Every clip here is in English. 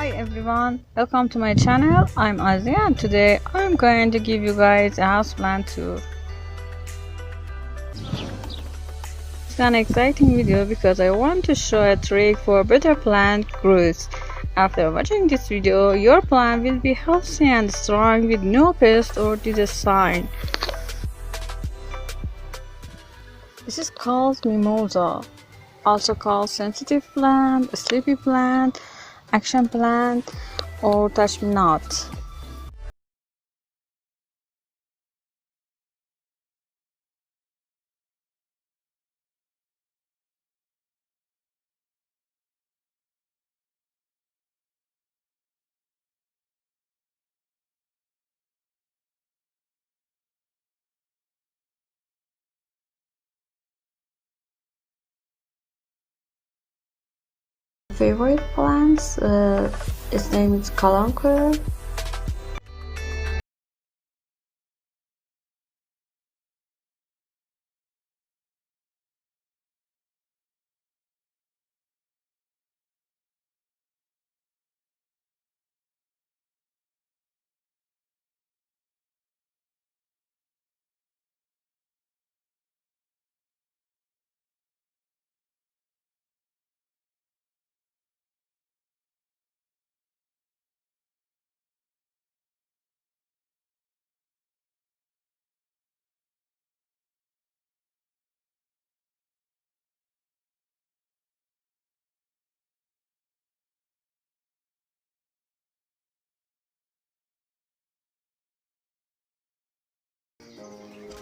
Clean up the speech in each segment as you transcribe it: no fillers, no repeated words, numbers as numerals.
Hi everyone, welcome to my channel. I'm Azia and today I'm going to give you guys a houseplant tour. It's an exciting video because I want to show a trick for better plant growth. After watching this video, your plant will be healthy and strong with no pest or disease sign. This is called Mimosa, also called sensitive plant, sleepy plant, action plant, or touch me not. Favorite plants, its name is Kalanchoe.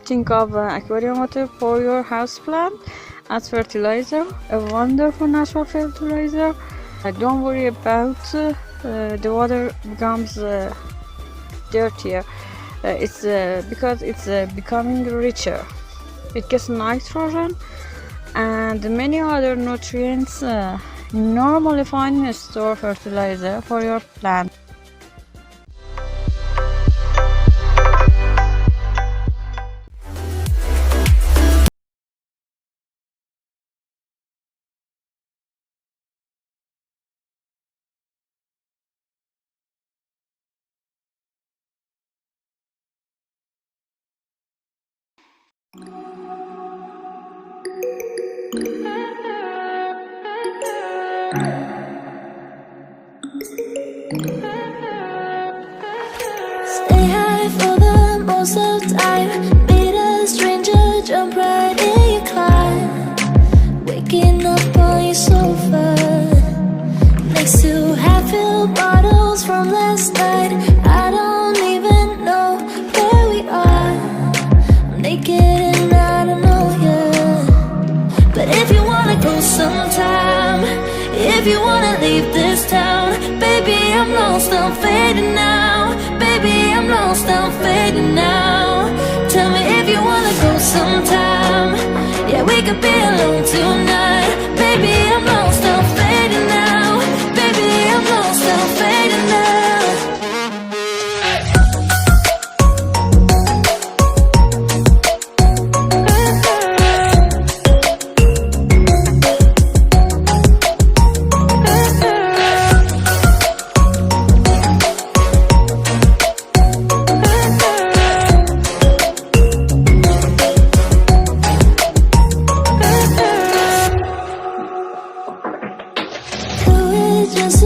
Think of aquarium water for your houseplant as fertilizer, a wonderful natural fertilizer. Don't worry about the water becomes dirtier. It's because it's becoming richer. It gets nitrogen and many other nutrients normally found in a store fertilizer for your plant. Stay high for the most of time. Meet a stranger, jump right in your climb. Waking up on your sofa next to half-filled bottles from last night. I don't even know where we are. I'm naked and I don't know you. But if you wanna go sometime, if you wanna leave this town, baby, I'm lost, I'm fading now. Baby, I'm lost, I'm fading now. Tell me if you wanna go sometime. Yeah, we could be alone tonight. Baby, I'm lost, I'm fading now. Baby, I'm lost, I'm fading now. Just